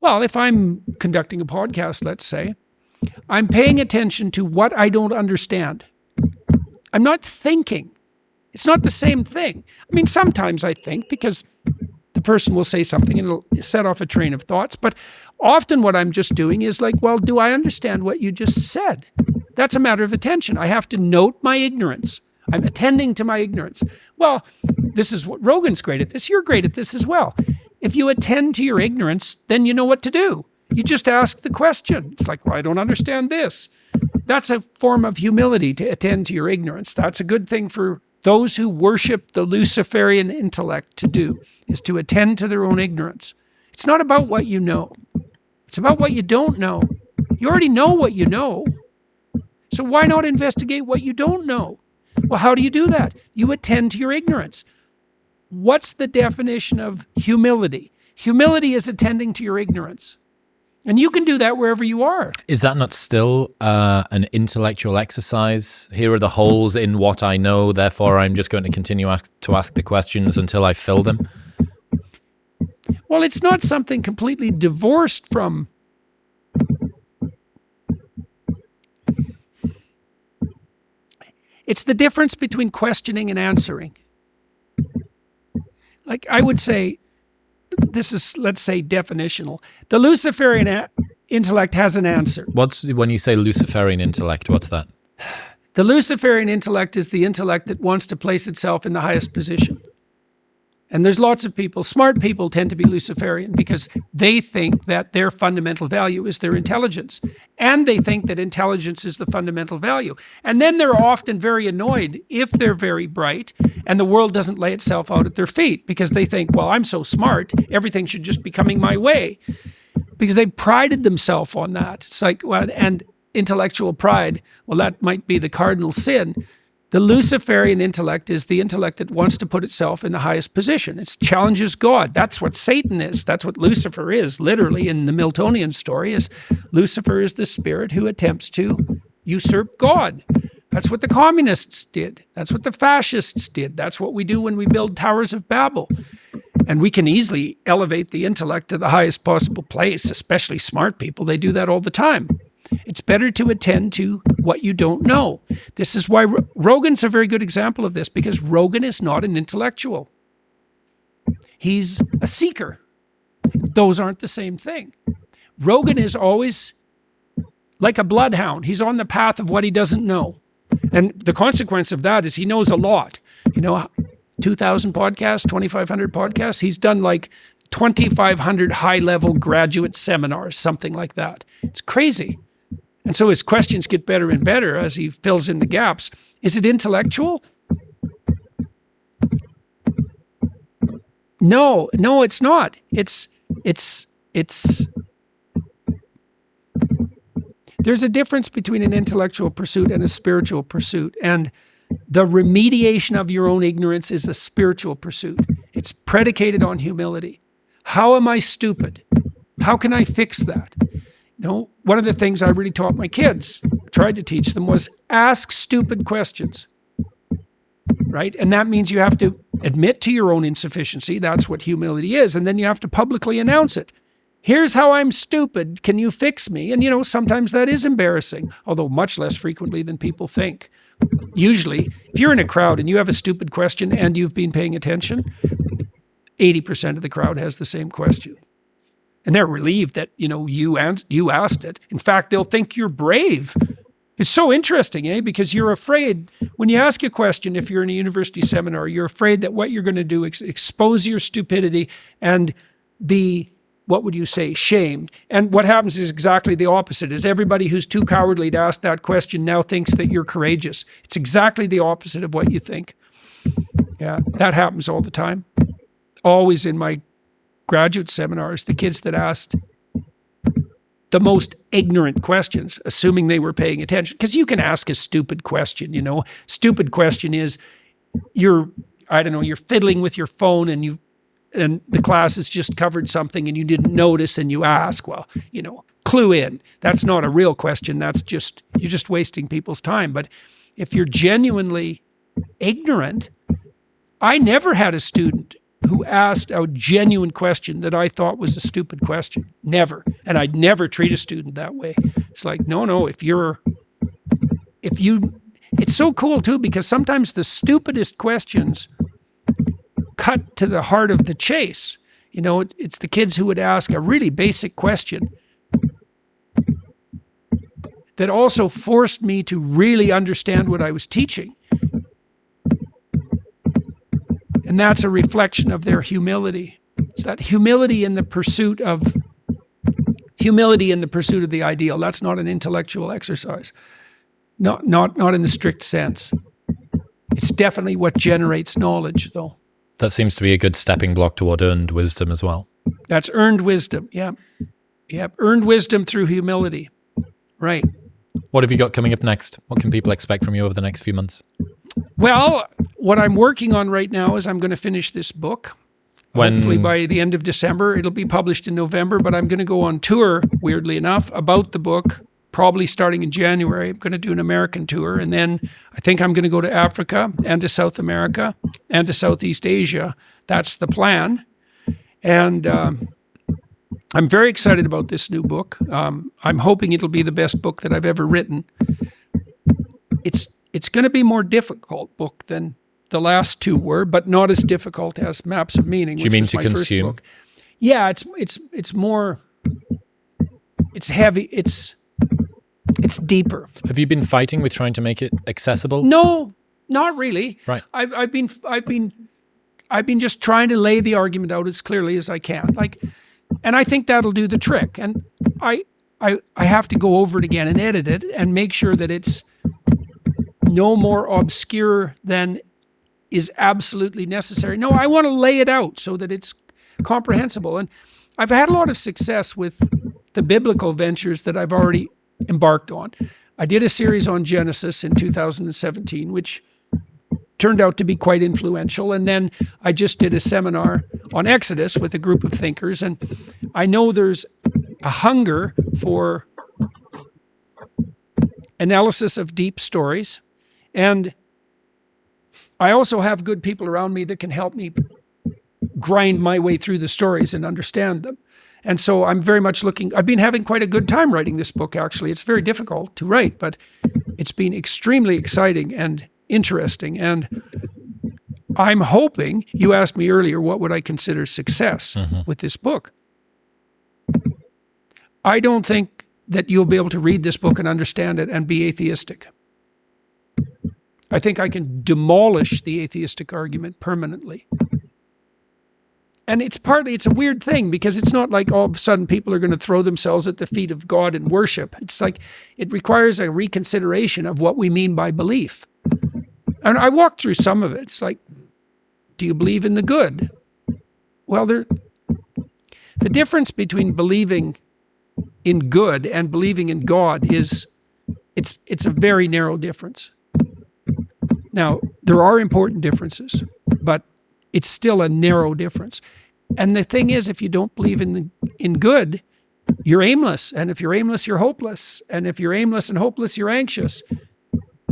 Well, if I'm conducting a podcast, let's say, I'm paying attention to what I don't understand. I'm not thinking. It's not the same thing. I mean, sometimes I think because the person will say something and it'll set off a train of thoughts. But often what I'm just doing is like, well, do I understand what you just said? That's a matter of attention. I have to note my ignorance. I'm attending to my ignorance. Well, this is what Rogan's great at this. You're great at this as well. If you attend to your ignorance, then you know what to do. You just ask the question. It's like, well, I don't understand this. That's a form of humility, to attend to your ignorance. That's a good thing for those who worship the Luciferian intellect to do, is to attend to their own ignorance. It's not about what you know. It's about what you don't know. You already know what you know. So why not investigate what you don't know? Well, how do you do that? You attend to your ignorance. What's the definition of humility? Humility is attending to your ignorance. And you can do that wherever you are. Is that not still an intellectual exercise? Here are the holes in what I know, therefore I'm just going to continue to ask the questions until I fill them? Well, it's not something completely divorced from... It's the difference between questioning and answering. Like I would say, this is, let's say, definitional. The Luciferian intellect has an answer. When you say Luciferian intellect, what's that? The Luciferian intellect is the intellect that wants to place itself in the highest position. And there's lots of people, smart people tend to be Luciferian because they think that their fundamental value is their intelligence. And they think that intelligence is the fundamental value. And then they're often very annoyed if they're very bright and the world doesn't lay itself out at their feet because they think, well, I'm so smart, everything should just be coming my way. Because they've prided themselves on that. It's like, well, and intellectual pride, well, that might be the cardinal sin. The Luciferian intellect is the intellect that wants to put itself in the highest position. It challenges God. That's what Satan is. That's what Lucifer is, literally, in the Miltonian story, is Lucifer is the spirit who attempts to usurp God. That's what the communists did. That's what the fascists did. That's what we do when we build towers of Babel. And we can easily elevate the intellect to the highest possible place, especially smart people. They do that all the time. It's better to attend to what you don't know. This is why Rogan's a very good example of this, because Rogan is not an intellectual. He's a seeker. Those aren't the same thing. Rogan is always like a bloodhound. He's on the path of what he doesn't know. And the consequence of that is he knows a lot. 2,000 podcasts, 2,500 podcasts. He's done like 2,500 high-level graduate seminars, something like that. It's crazy. And so his questions get better and better as he fills in the gaps. Is it intellectual? No, it's not. It's there's a difference between an intellectual pursuit and a spiritual pursuit. And the remediation of your own ignorance is a spiritual pursuit. It's predicated on humility. How am I stupid? How can I fix that? One of the things I really taught my kids, tried to teach them, was ask stupid questions, right? And that means you have to admit to your own insufficiency. That's what humility is. And then you have to publicly announce it. Here's how I'm stupid. Can you fix me? And, sometimes that is embarrassing, although much less frequently than people think. Usually, if you're in a crowd and you have a stupid question and you've been paying attention, 80% of the crowd has the same question. And they're relieved that, you asked it. In fact, they'll think you're brave. It's so interesting, because you're afraid when you ask a question, if you're in a university seminar, you're afraid that what you're going to do is expose your stupidity and be, what would you say, shamed. And what happens is exactly the opposite, is everybody who's too cowardly to ask that question now thinks that you're courageous. It's exactly the opposite of what you think. Yeah, that happens all the time. Always in my graduate seminars, the kids that asked the most ignorant questions, assuming they were paying attention. Because you can ask a stupid question, Stupid question is you're fiddling with your phone and the class has just covered something and you didn't notice and you ask, clue in. That's not a real question. You're just wasting people's time. But if you're genuinely ignorant, I never had a student who asked a genuine question that I thought was a stupid question. Never. And I'd never treat a student that way. It's like, no, it's so cool too, because sometimes the stupidest questions cut to the heart of the chase. You know, it's the kids who would ask a really basic question that also forced me to really understand what I was teaching. And that's a reflection of their humility. It's that humility in the pursuit of the ideal. That's not an intellectual exercise. Not in the strict sense. It's definitely what generates knowledge, though. That seems to be a good stepping block toward earned wisdom as well. That's earned wisdom, yeah. Earned wisdom through humility. Right. What have you got coming up next? What can people expect from you over the next few months? Well, what I'm working on right now is I'm going to finish this book. Hopefully by the end of December. It'll be published in November, but I'm going to go on tour, weirdly enough, about the book, probably starting in January. I'm going to do an American tour, and then I think I'm going to go to Africa and to South America and to Southeast Asia. That's the plan. And I'm very excited about this new book. I'm hoping it'll be the best book that I've ever written. It's going to be a more difficult book than the last two were, but not as difficult as Maps of Meaning. Do you mean to consume? Yeah, it's more. It's heavy. It's deeper. Have you been fighting with trying to make it accessible? No, not really. Right. I've been just trying to lay the argument out as clearly as I can. And I think that'll do the trick. And I have to go over it again and edit it and make sure that it's no more obscure than is absolutely necessary. No, I want to lay it out so that it's comprehensible. And I've had a lot of success with the biblical ventures that I've already embarked on. I did a series on Genesis in 2017, which turned out to be quite influential. And then I just did a seminar on Exodus with a group of thinkers. And I know there's a hunger for analysis of deep stories. And I also have good people around me that can help me grind my way through the stories and understand them. And so I'm very much I've been having quite a good time writing this book, actually. It's very difficult to write, but it's been extremely exciting and interesting. And I'm hoping, you asked me earlier, what would I consider success with this book? I don't think that you'll be able to read this book and understand it and be atheistic. I think I can demolish the atheistic argument permanently. And it's a weird thing, because it's not like all of a sudden people are going to throw themselves at the feet of God and worship. It's like it requires a reconsideration of what we mean by belief. And I walked through some of it. It's like, do you believe in the good? Well, the difference between believing in good and believing in God is it's a very narrow difference. Now, there are important differences, but it's still a narrow difference. And the thing is, if you don't believe in good, you're aimless. And if you're aimless, you're hopeless. And if you're aimless and hopeless, you're anxious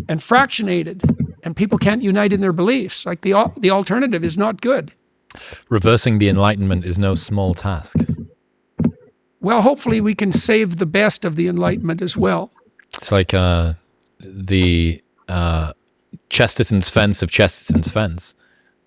and fractionated. And people can't unite in their beliefs. Like the alternative is not good. Reversing the Enlightenment is no small task. Well, hopefully we can save the best of the Enlightenment as well. It's like the Chesterton's fence of Chesterton's fence.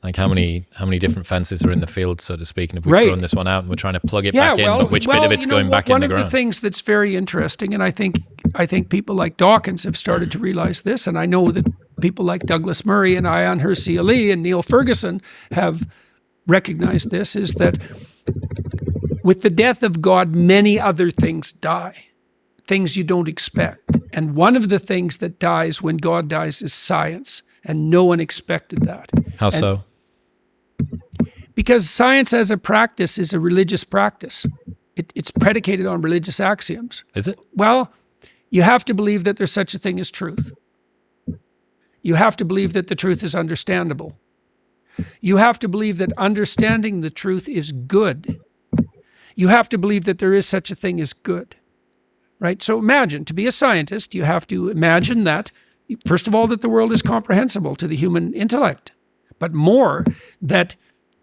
Like how many different fences are in the field, so to speak, and if we've thrown this one out and we're trying to plug it back in, but which bit of it's going back in the ground? One of the things that's very interesting, and I think people like Dawkins have started to realize this, and I know that people like Douglas Murray and Ayaan Hirsi Ali and Neil Ferguson have recognized this, is that with the death of God, many other things die, things you don't expect. And one of the things that dies when God dies is science, and no one expected that. How so? Because science as a practice is a religious practice. It's predicated on religious axioms. Is it? Well, you have to believe that there's such a thing as truth. You have to believe that the truth is understandable. You have to believe that understanding the truth is good. You have to believe that there is such a thing as good. Right? So imagine, to be a scientist, you have to imagine that, first of all, that the world is comprehensible to the human intellect, but more, that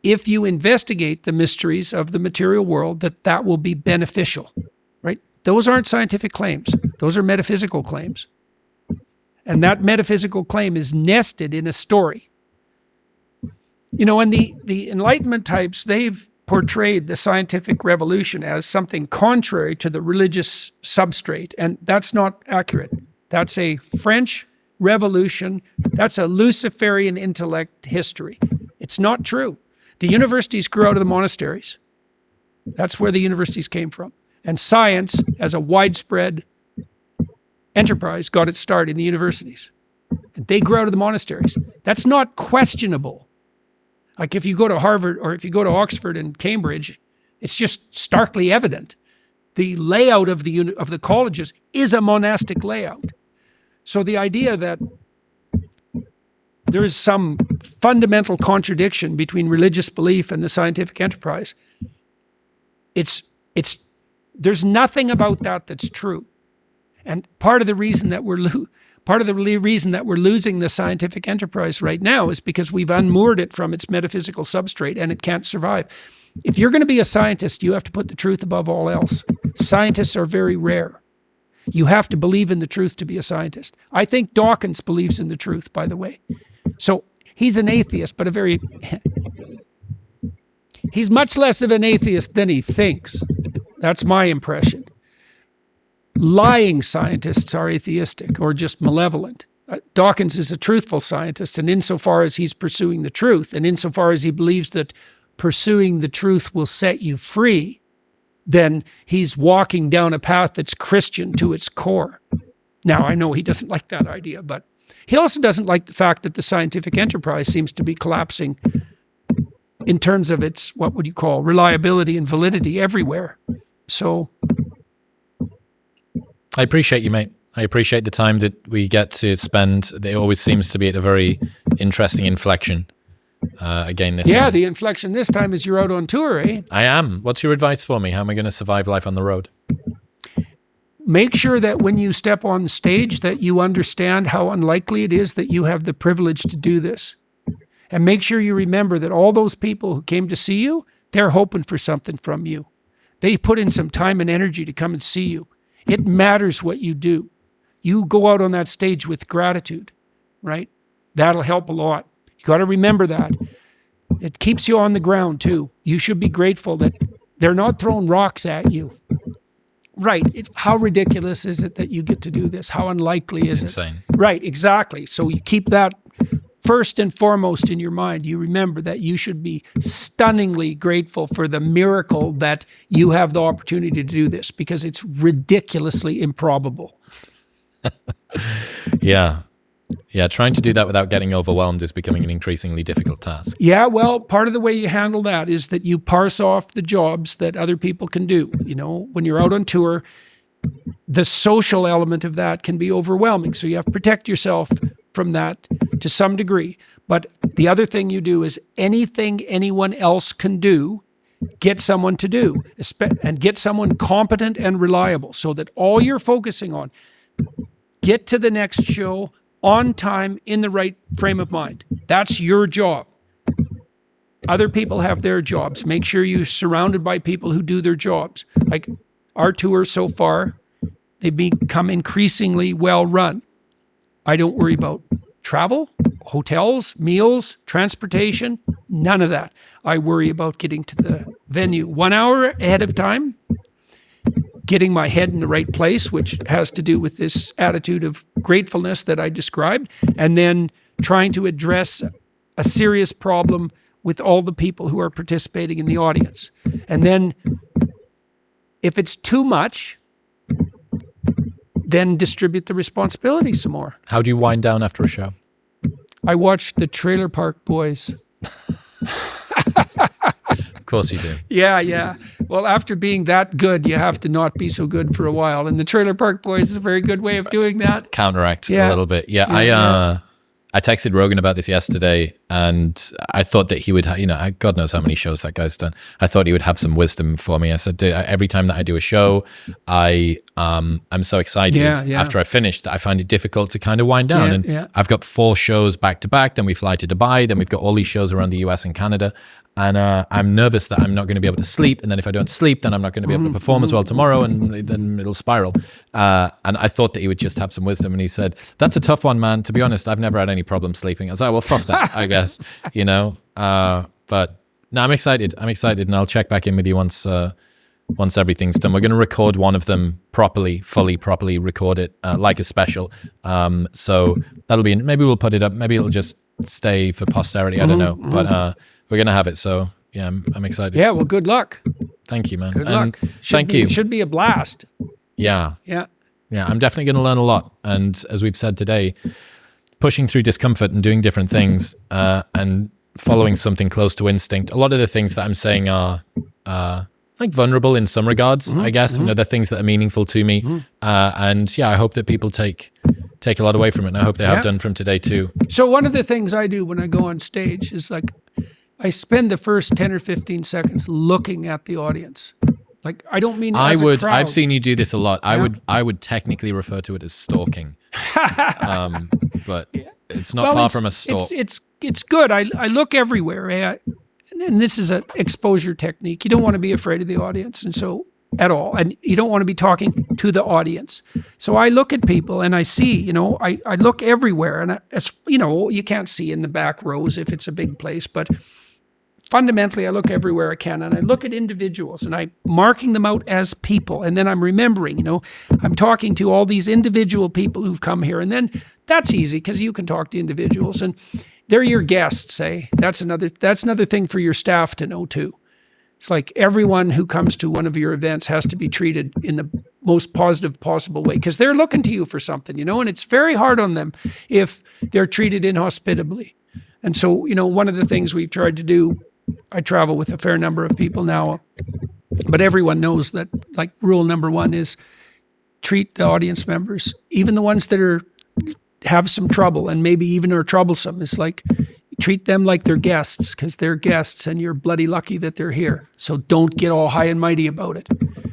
if you investigate the mysteries of the material world, that will be beneficial, right? Those aren't scientific claims. Those are metaphysical claims. And that metaphysical claim is nested in a story. And the Enlightenment types, they've portrayed the scientific revolution as something contrary to the religious substrate. And that's not accurate. That's a French revolution. That's a Luciferian intellect history. It's not true. The universities grew out of the monasteries. That's where the universities came from. And science, as a widespread enterprise, got its start in the universities. And they grew out of the monasteries. That's not questionable. Like if you go to Harvard or if you go to Oxford and Cambridge, it's just starkly evident. The layout of the colleges is a monastic layout. So the idea that there is some fundamental contradiction between religious belief and the scientific enterprise, there's nothing about that that's true. And part of the reason that we're losing the scientific enterprise right now is because we've unmoored it from its metaphysical substrate and it can't survive. If you're going to be a scientist, you have to put the truth above all else. Scientists are very rare. You have to believe in the truth to be a scientist. I think Dawkins believes in the truth, by the way. So he's an atheist, but he's much less of an atheist than he thinks. That's my impression. Lying scientists are atheistic or just malevolent. Dawkins is a truthful scientist, and insofar as he's pursuing the truth, and insofar as he believes that pursuing the truth will set you free, then he's walking down a path that's Christian to its core. Now, I know he doesn't like that idea, but he also doesn't like the fact that the scientific enterprise seems to be collapsing in terms of its, what would you call, reliability and validity everywhere. So I appreciate you, mate. I appreciate the time that we get to spend. It always seems to be at a very interesting inflection. Again, this yeah, one. The inflection this time is you're out on tour, eh? I am. What's your advice for me? How am I going to survive life on the road? Make sure that when you step on the stage that you understand how unlikely it is that you have the privilege to do this. And make sure you remember that all those people who came to see you, they're hoping for something from you. They put in some time and energy to come and see you. It matters what you do. You go out on that stage with gratitude, right? That'll help a lot. You got to remember that. It keeps you on the ground too. You should be grateful that they're not throwing rocks at you. Right. How ridiculous is it that you get to do this? How unlikely is it? Right, exactly. So you keep that first and foremost in your mind. You remember that you should be stunningly grateful for the miracle that you have the opportunity to do this, because it's ridiculously improbable. Yeah. Yeah, trying to do that without getting overwhelmed is becoming an increasingly difficult task. Yeah, well, part of the way you handle that is that you parse off the jobs that other people can do. You know, when you're out on tour, the social element of that can be overwhelming. So you have to protect yourself from that to some degree. But the other thing you do is anything anyone else can do, get someone to do, and get someone competent and reliable so that all you're focusing on, get to the next show on time, in the right frame of mind. That's your job. Other people have their jobs. Make sure you're surrounded by people who do their jobs. Like our tour so far, they've become increasingly well run. I don't worry about travel, hotels, meals, transportation, none of that. I worry about getting to the venue 1 hour ahead of time, getting my head in the right place, which has to do with this attitude of gratefulness that I described, and then trying to address a serious problem with all the people who are participating in the audience. And then if it's too much, then distribute the responsibility some more. How do you wind down after a show? I watched the Trailer Park Boys. Of course you do. Yeah. Well, after being that good, you have to not be so good for a while. And the Trailer Park Boys is a very good way of doing that. Counteract a little bit. Yeah. I texted Rogan about this yesterday, and I thought that he would, God knows how many shows that guy's done. I thought he would have some wisdom for me. I said, every time that I do a show, I'm so excited after I finish that I find it difficult to kind of wind down. I've got 4 shows back to back. Then we fly to Dubai. Then we've got all these shows around the US and Canada. And I'm nervous that I'm not going to be able to sleep. And then if I don't sleep, then I'm not going to be able to perform as well tomorrow, and then it'll spiral. And I thought that he would just have some wisdom. And he said, that's a tough one, man. To be honest, I've never had any problem sleeping. I was like, well, fuck that, I guess, you know. But no, I'm excited. And I'll check back in with you once everything's done. We're going to record one of them properly record it like a special. So that'll be, maybe we'll put it up. Maybe it'll just stay for posterity. I don't know. But we're going to have it. So yeah, I'm excited. Yeah, well, good luck. Thank you, man. Good luck. Thank you. It should be a blast. Yeah. Yeah. Yeah, I'm definitely going to learn a lot. And as we've said today, pushing through discomfort and doing different things and following something close to instinct. A lot of the things that I'm saying are like vulnerable in some regards, I guess. You know, they're things that are meaningful to me. And yeah, I hope that people take a lot away from it. And I hope they have done from today too. So one of the things I do when I go on stage is like, I spend the first 10 or 15 seconds looking at the audience. Like, I don't mean as a crowd. I've seen you do this a lot. I would technically refer to it as stalking. But it's not far from a stalk. It's good. I look everywhere. And this is an exposure technique. You don't want to be afraid of the audience, and so at all. And you don't want to be talking to the audience. So I look at people and I see, you know, I look everywhere. And as you know, you can't see in the back rows if it's a big place, but fundamentally, I look everywhere I can, and I look at individuals, and I'm marking them out as people. And then I'm remembering, you know, I'm talking to all these individual people who've come here. And then that's easy because you can talk to individuals, and they're your guests, eh? That's another thing for your staff to know too. It's like everyone who comes to one of your events has to be treated in the most positive possible way because they're looking to you for something, you know, and it's very hard on them if they're treated inhospitably. And so, you know, one of the things we've tried to do, I travel with a fair number of people now, but everyone knows that, like, rule number one is treat the audience members, even the ones that have some trouble and maybe even are troublesome. It's like, treat them like they're guests because they're guests and you're bloody lucky that they're here. So don't get all high and mighty about it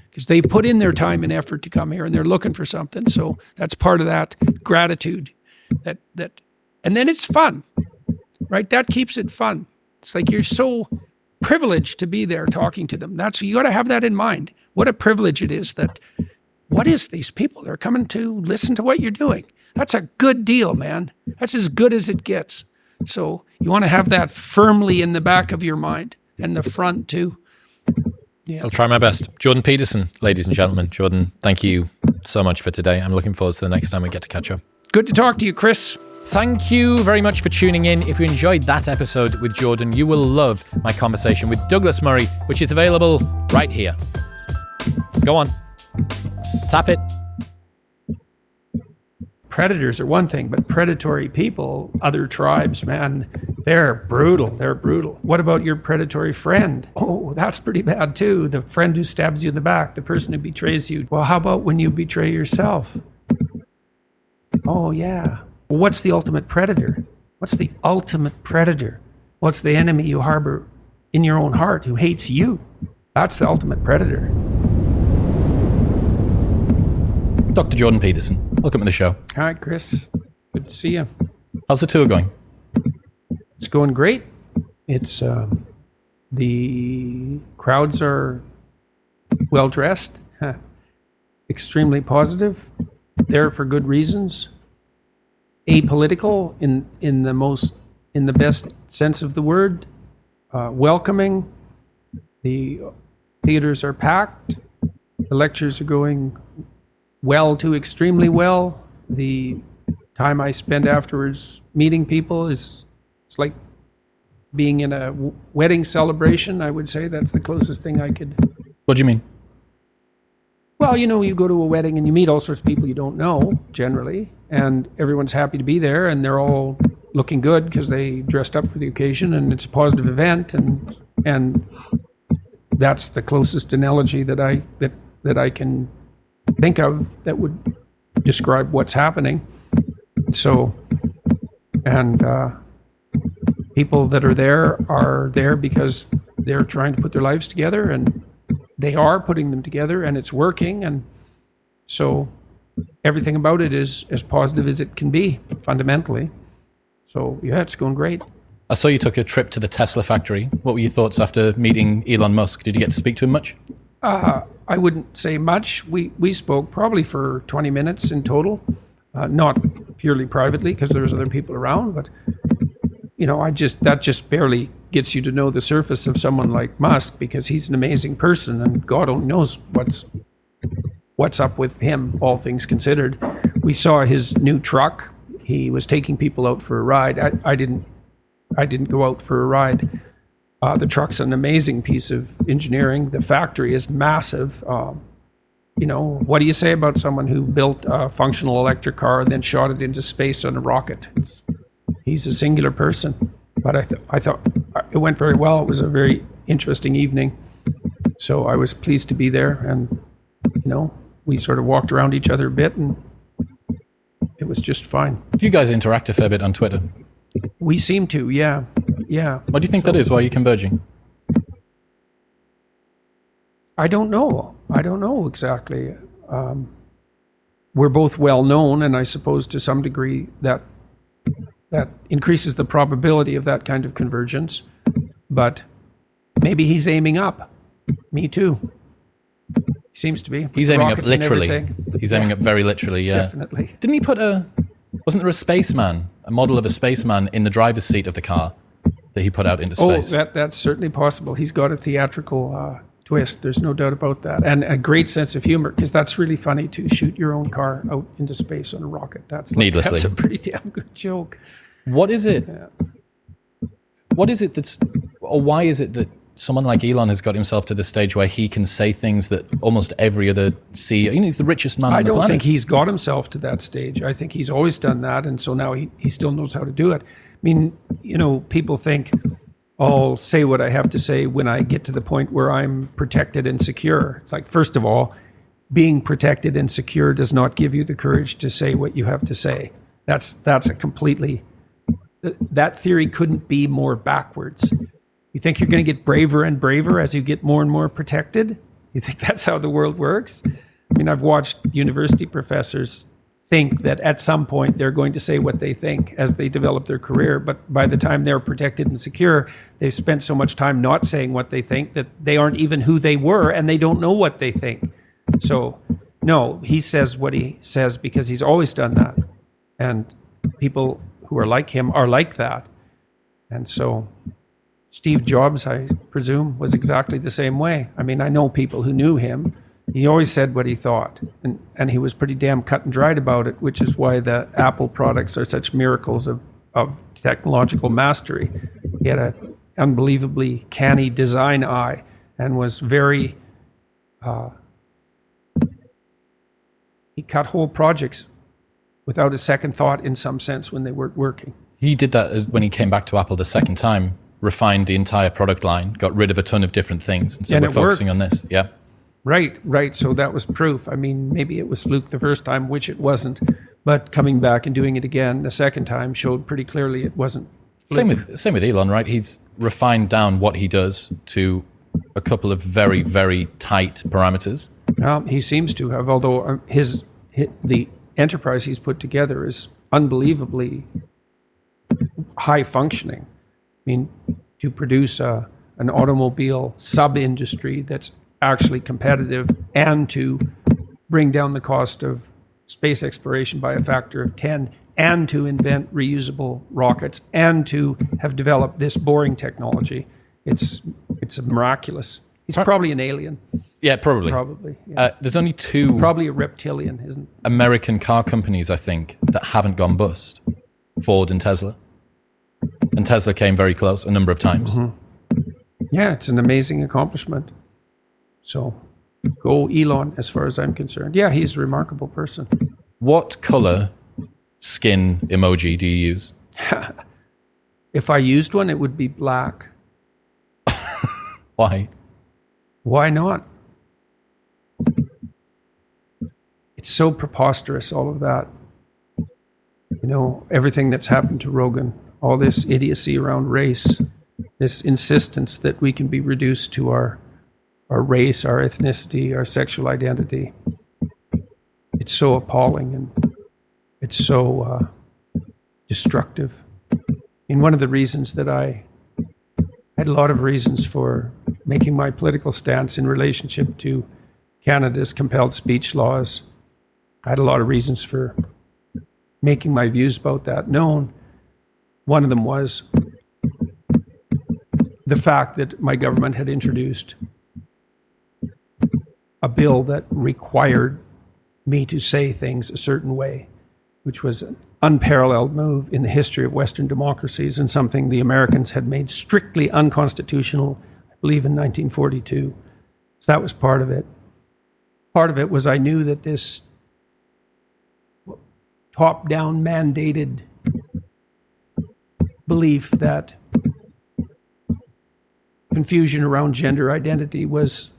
because they put in their time and effort to come here and they're looking for something. So that's part of that gratitude that, and then it's fun, right? That keeps it fun. It's like you're so privileged to be there talking to them. You got to have that in mind. What a privilege it is that, what is these people? They're coming to listen to what you're doing. That's a good deal, man. That's as good as it gets. So you want to have that firmly in the back of your mind and the front too. Yeah. I'll try my best. Jordan Peterson, ladies and gentlemen. Jordan, thank you so much for today. I'm looking forward to the next time we get to catch up. Good to talk to you, Chris. Thank you very much for tuning in. If you enjoyed that episode with Jordan, you will love my conversation with Douglas Murray, which is available right here. Go on. Tap it. Predators are one thing, but predatory people, other tribes, man, they're brutal. They're brutal. What about your predatory friend? Oh, that's pretty bad too. The friend who stabs you in the back, the person who betrays you. Well, how about when you betray yourself? Oh, yeah. Well, what's the ultimate predator? What's the ultimate predator? What's the enemy you harbor in your own heart who hates you? That's the ultimate predator. Dr. Jordan Peterson, welcome to the show. All right, Chris. Good to see you. How's the tour going? It's going great. It's the crowds are well dressed, extremely positive, there for good reasons, apolitical in the best sense of the word, welcoming. The theaters are packed. The lectures are going well to extremely well. The time I spend afterwards meeting people it's like being in a wedding celebration. I would say that's the closest thing I could. What do you mean? Well, you know, you go to a wedding and you meet all sorts of people you don't know generally, and everyone's happy to be there and they're all looking good because they dressed up for the occasion and it's a positive event, and that's the closest analogy that I can think of that would describe what's happening. So, and people that are there because they're trying to put their lives together, and they are putting them together, and it's working. And so everything about it is as positive as it can be fundamentally. So yeah, it's going great. I saw you took a trip to the Tesla factory. What were your thoughts after meeting Elon Musk? Did you get to speak to him much? I wouldn't say much. We spoke probably for 20 minutes in total, not purely privately because there was other people around, but that just barely gets you to know the surface of someone like Musk, because he's an amazing person and God only knows what's up with him, all things considered. We saw his new truck. He was taking people out for a ride. I didn't go out for a ride. The truck's an amazing piece of engineering. The factory is massive. What do you say about someone who built a functional electric car and then shot it into space on a rocket? He's a singular person. But I thought it went very well. It was a very interesting evening. So I was pleased to be there. And, we sort of walked around each other a bit, and it was just fine. You guys interact a fair bit on Twitter. We seem to, yeah. What do you think that is? Why are you converging? I don't know exactly. We're both well known, and I suppose to some degree that increases the probability of that kind of convergence. But maybe he's aiming up. Me too. He seems to be. He's aiming up literally. He's aiming up very literally, yeah. Definitely. Didn't he put wasn't there a model of a spaceman in the driver's seat of the car that he put out into space? Oh, that's certainly possible. He's got a theatrical twist. There's no doubt about that. And a great sense of humor, because that's really funny to shoot your own car out into space on a rocket. Needlessly. That's a pretty damn good joke. What is it? Yeah. What is it why is it that someone like Elon has got himself to the stage where he can say things that almost every other CEO, he's the richest man on the planet. I don't think he's got himself to that stage. I think he's always done that, and so now he still knows how to do it. I mean, people think, I'll say what I have to say when I get to the point where I'm protected and secure. It's like, first of all, being protected and secure does not give you the courage to say what you have to say. That's a completely, that theory couldn't be more backwards. You think you're going to get braver and braver as you get more and more protected? You think that's how the world works? I mean, I've watched university professors think that at some point they're going to say what they think as they develop their career, but by the time they're protected and secure, they've spent so much time not saying what they think that they aren't even who they were, and they don't know what they think. So, no, he says what he says because he's always done that. And people who are like him are like that. And so Steve Jobs, I presume, was exactly the same way. I mean, I know people who knew him. He always said what he thought, and he was pretty damn cut and dried about it, which is why the Apple products are such miracles of technological mastery. He had an unbelievably canny design eye and was very... he cut whole projects without a second thought, in some sense, when they weren't working. He did that when he came back to Apple the second time. Refined the entire product line, got rid of a ton of different things, and so we're focusing on this. Yeah. Right. So that was proof. I mean, maybe it was fluke the first time, which it wasn't, but coming back and doing it again the second time showed pretty clearly it wasn't fluke. Same with Elon, right? He's refined down what he does to a couple of very, very tight parameters. He seems to have, although the enterprise he's put together is unbelievably high functioning. I mean, to produce an automobile sub-industry that's actually competitive, and to bring down the cost of space exploration by a factor of 10, and to invent reusable rockets, and to have developed this boring technology, it's miraculous. He's probably an alien. Yeah, probably. Yeah. There's only two... Probably a reptilian, isn't it? American car companies, I think, that haven't gone bust. Ford and Tesla. And Tesla came very close a number of times. Mm-hmm. Yeah, it's an amazing accomplishment. So, go Elon, as far as I'm concerned. Yeah, he's a remarkable person. What color skin emoji do you use? If I used one, it would be black. Why? Why not? It's so preposterous, all of that. Everything that's happened to Rogan. All this idiocy around race, this insistence that we can be reduced to our race, our ethnicity, our sexual identity. It's so appalling, and it's so destructive. And one of the reasons that I had a lot of reasons for making my political stance in relationship to Canada's compelled speech laws. I had a lot of reasons for making my views about that known. One of them was the fact that my government had introduced a bill that required me to say things a certain way, which was an unparalleled move in the history of Western democracies and something the Americans had made strictly unconstitutional, I believe, in 1942. So that was part of it. Part of it was I knew that this top-down mandated belief that confusion around gender identity was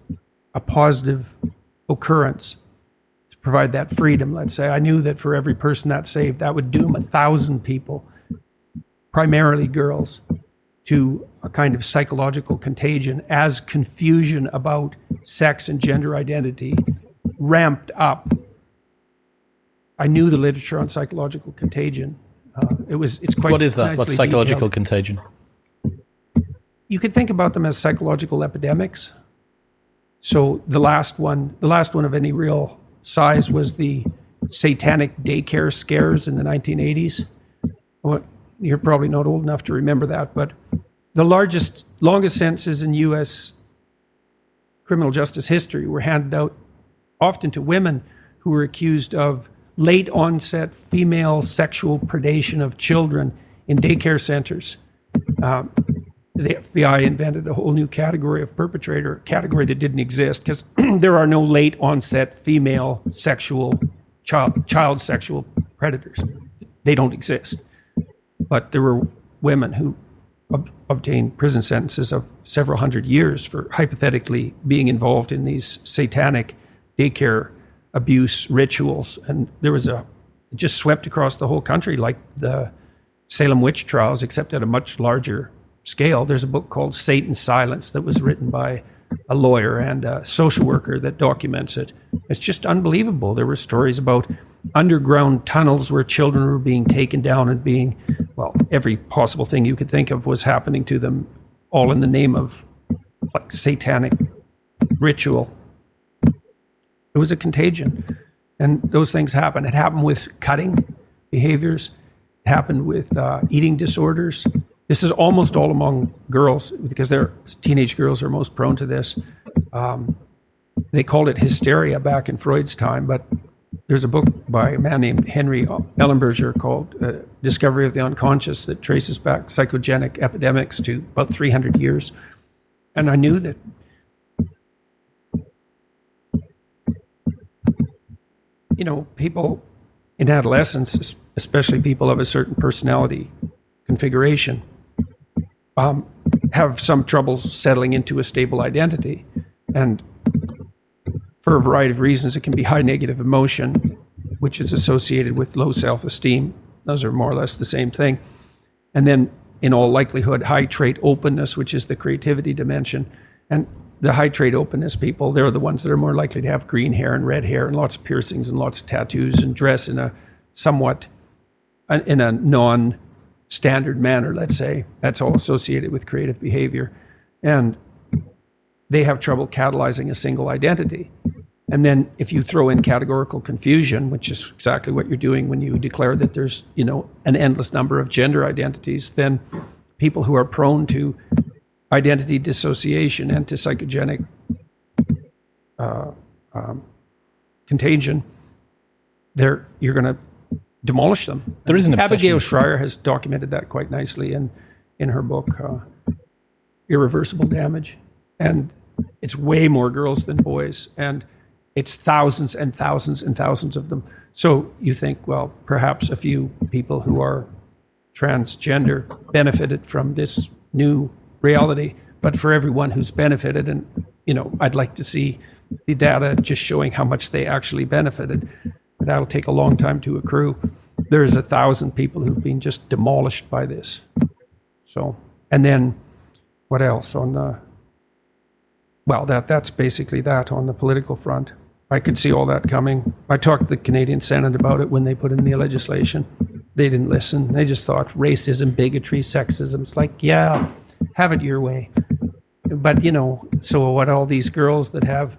a positive occurrence to provide that freedom, let's say. I knew that for every person that saved, that would doom 1,000 people, primarily girls, to a kind of psychological contagion as confusion about sex and gender identity ramped up. I knew the literature on psychological contagion. It's quite. What is that? What's psychological detailed. Contagion? You could think about them as psychological epidemics. So the last one of any real size was the satanic daycare scares in the 1980s. Well, you're probably not old enough to remember that, but the longest sentences in U.S. criminal justice history were handed out often to women who were accused of late onset female sexual predation of children in daycare centers. The FBI invented a whole new category of perpetrator, a category that didn't exist because there are no late onset female sexual child sexual predators. They don't exist. But there were women who obtained prison sentences of several hundred years for hypothetically being involved in these satanic daycare abuse rituals. And there was it just swept across the whole country like the Salem witch trials, except at a much larger scale. There's a book called Satan's Silence that was written by a lawyer and a social worker that documents it. It's just unbelievable. There were stories about underground tunnels where children were being taken down and being, well, every possible thing you could think of was happening to them, all in the name of like satanic ritual. It was a contagion. And those things happen. It happened with cutting behaviors. It happened with eating disorders. This is almost all among girls because teenage girls are most prone to this. They called it hysteria back in Freud's time, but there's a book by a man named Henry Ellenberger called Discovery of the Unconscious that traces back psychogenic epidemics to about 300 years. And I knew that people in adolescence, especially people of a certain personality configuration, have some trouble settling into a stable identity. And for a variety of reasons, it can be high negative emotion, which is associated with low self-esteem. Those are more or less the same thing. And then, in all likelihood, high trait openness, which is the creativity dimension. And the high trait openness people, they're the ones that are more likely to have green hair and red hair and lots of piercings and lots of tattoos and dress in a non-standard manner, let's say. That's all associated with creative behavior. And they have trouble catalyzing a single identity. And then if you throw in categorical confusion, which is exactly what you're doing when you declare that there's, an endless number of gender identities, then people who are prone to identity dissociation and to psychogenic contagion, you're going to demolish them. There is an obsession. Abigail Schreier has documented that quite nicely in her book, Irreversible Damage. And it's way more girls than boys. And it's thousands and thousands and thousands of them. So you think, well, perhaps a few people who are transgender benefited from this new reality. But for everyone who's benefited, and, I'd like to see the data just showing how much they actually benefited. That'll take a long time to accrue. There's 1,000 people who've been just demolished by this. So, and then what else that's basically that on the political front. I could see all that coming. I talked to the Canadian Senate about it when they put in the legislation. they didn't listen. They just thought racism, bigotry, sexism. It's like, yeah, have it your way. But, so what all these girls that have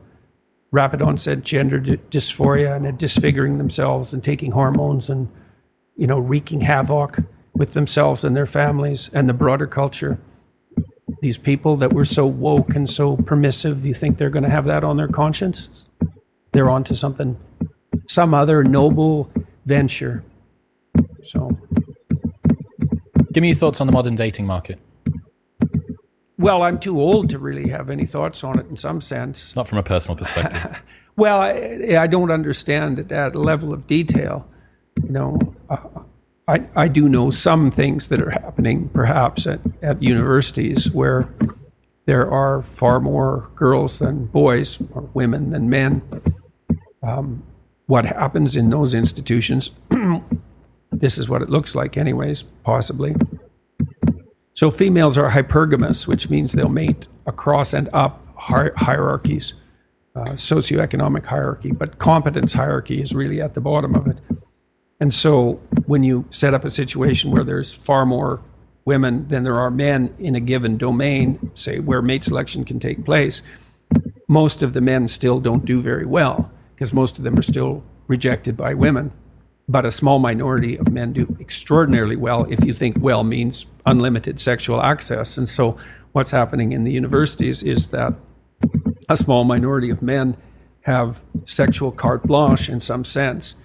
rapid onset gender dysphoria and are disfiguring themselves and taking hormones and, wreaking havoc with themselves and their families and the broader culture, these people that were so woke and so permissive, you think they're going to have that on their conscience? They're on to something, some other noble venture. So, give me your thoughts on the modern dating market. Well, I'm too old to really have any thoughts on it in some sense. Not from a personal perspective. Well, I don't understand it at a level of detail. I do know some things that are happening perhaps at universities where there are far more girls than boys or women than men. What happens in those institutions, this is what it looks like anyways, possibly. So females are hypergamous, which means they'll mate across and up hierarchies, socioeconomic hierarchy, but competence hierarchy is really at the bottom of it. And so when you set up a situation where there's far more women than there are men in a given domain, say where mate selection can take place, most of the men still don't do very well because most of them are still rejected by women. But a small minority of men do extraordinarily well if you think well means unlimited sexual access. And so what's happening in the universities is that a small minority of men have sexual carte blanche in some sense.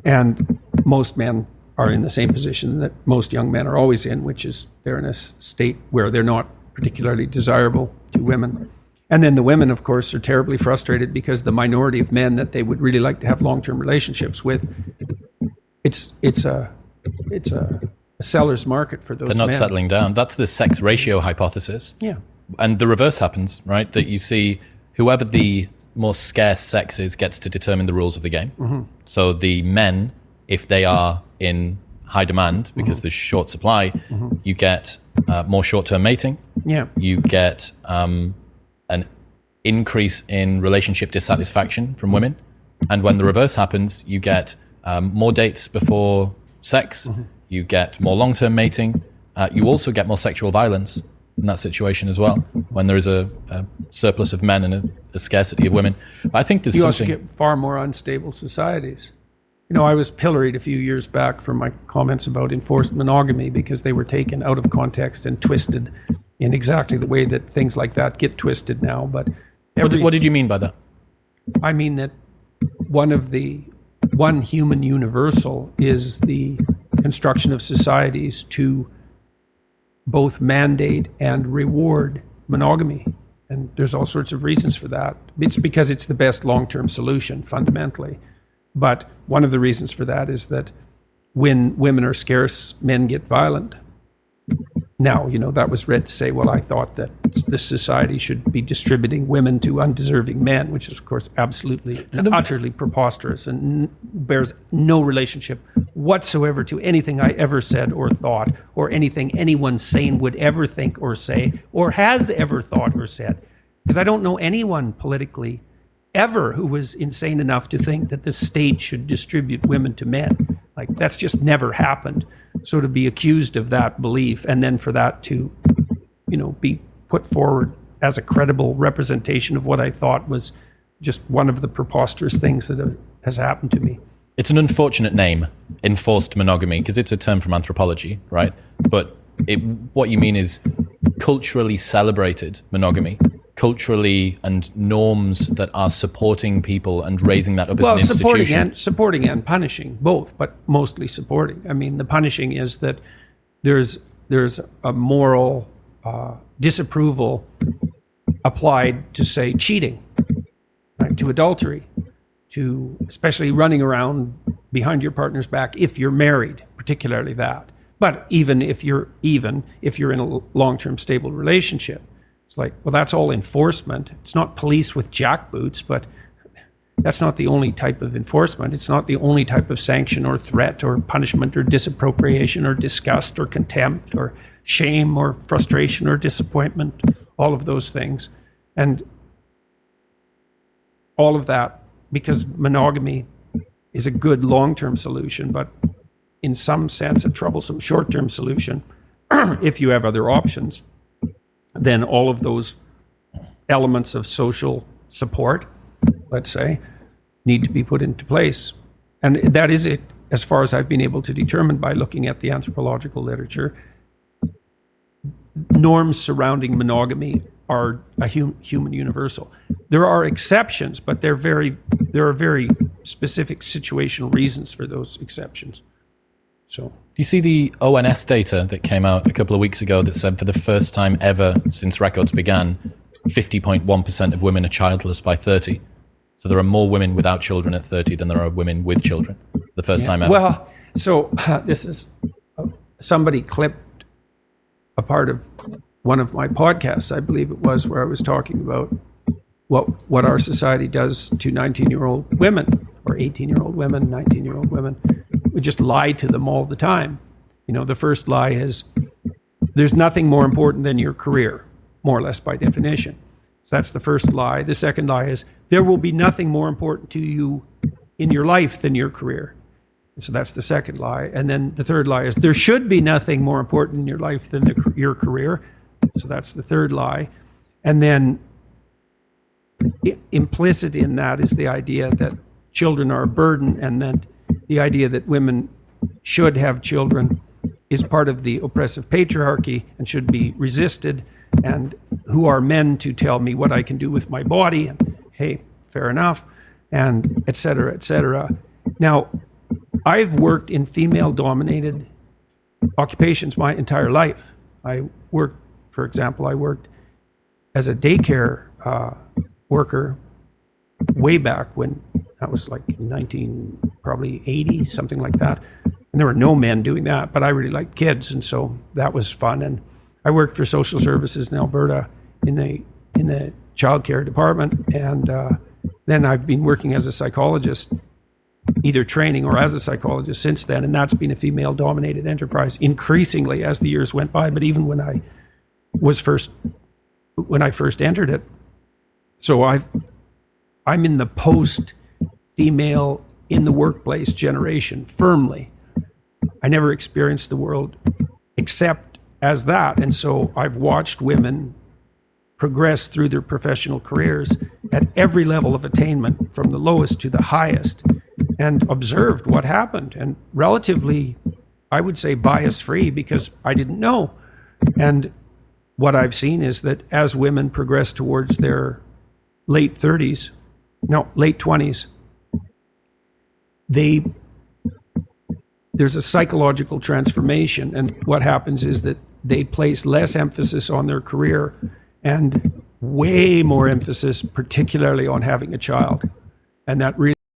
And most men are in the same position that most young men are always in, which is they're in a state where they're not particularly desirable to women. And then the women, of course, are terribly frustrated because the minority of men that they would really like to have long-term relationships with, it's a seller's market for those men. They're not settling down. That's the sex ratio hypothesis. Yeah. And the reverse happens, right? That you see whoever the more scarce sex is gets to determine the rules of the game. Mm-hmm. So the men, if they are in high demand because there's short supply, you get more short-term mating. Yeah. You get an increase in relationship dissatisfaction from women. And when the reverse happens, you get more dates before sex. You get more long-term mating. You also get more sexual violence in that situation as well, when there is a surplus of men and a scarcity of women. But I think there's something... You also get far more unstable societies. I was pilloried a few years back for my comments about enforced monogamy because they were taken out of context and twisted in exactly the way that things like that get twisted now. But what did you mean by that? I mean that one human universal is the construction of societies to both mandate and reward monogamy. And there's all sorts of reasons for that. It's because it's the best long-term solution, fundamentally. But one of the reasons for that is that when women are scarce, men get violent. Now, that was read to say, well, I thought that this society should be distributing women to undeserving men, which is, of course, absolutely and utterly preposterous and bears no relationship whatsoever to anything I ever said or thought, or anything anyone sane would ever think or say, or has ever thought or said. Because I don't know anyone politically ever who was insane enough to think that the state should distribute women to men. Like, that's just never happened. So to be accused of that belief and then for that to, be put forward as a credible representation of what I thought was just one of the preposterous things that has happened to me. It's an unfortunate name, enforced monogamy, because it's a term from anthropology, right? But what you mean is culturally celebrated monogamy, culturally and norms that are supporting people and raising that up as an institution. Supporting and punishing, both, but mostly supporting. I mean, the punishing is that there's a moral disapproval applied to, say, cheating, right, to adultery, to especially running around behind your partner's back if you're married, particularly that. But even if you're in a long-term stable relationship, it's like, well, that's all enforcement. It's not police with jackboots, but that's not the only type of enforcement. It's not the only type of sanction or threat or punishment or disappropriation or disgust or contempt or shame or frustration or disappointment, all of those things. And all of that because monogamy is a good long-term solution, but in some sense, a troublesome short-term solution. If you have other options, then all of those elements of social support, let's say, need to be put into place. And that is it, as far as I've been able to determine by looking at the anthropological literature. Norms surrounding monogamy are a human universal. There are exceptions, but there are very specific situational reasons for those exceptions. So, do you see the ONS data that came out a couple of weeks ago that said for the first time ever since records began, 50.1% of women are childless by 30? So there are more women without children at 30 than there are women with children. The first time ever. Well, so this is somebody clipped a part of one of my podcasts, I believe it was, where I was talking about what our society does to 19-year-old women, or 18-year-old women, 19-year-old women. We just lie to them all the time. You know, the first lie is there's nothing more important than your career, more or less by definition. So that's the first lie. The second lie is there will be nothing more important to you in your life than your career. So that's the second lie. And then the third lie is there should be nothing more important in your life than your career. So that's the third lie. And then implicit in that is the idea that children are a burden, and then the idea that women should have children is part of the oppressive patriarchy and should be resisted. And who are men to tell me what I can do with my body? And hey, fair enough, and et cetera, et cetera. Now, I've worked in female-dominated occupations my entire life. I worked as a daycare worker way back when that was like 1980, something like that. And there were no men doing that, but I really liked kids, and so that was fun. And I worked for social services in Alberta in the child care department, and then I've been working as a psychologist, either training or as a psychologist since then, and that's been a female-dominated enterprise increasingly as the years went by. But even when I first entered it, so I'm in the post-female in the workplace generation firmly. I never experienced the world except as that, and so I've watched women progress through their professional careers at every level of attainment, from the lowest to the highest, and observed what happened, and relatively, I would say, bias-free, because I didn't know. And what I've seen is that as women progress towards their late 20s, there's a psychological transformation, and what happens is that they place less emphasis on their career and way more emphasis, particularly on having a child. And that really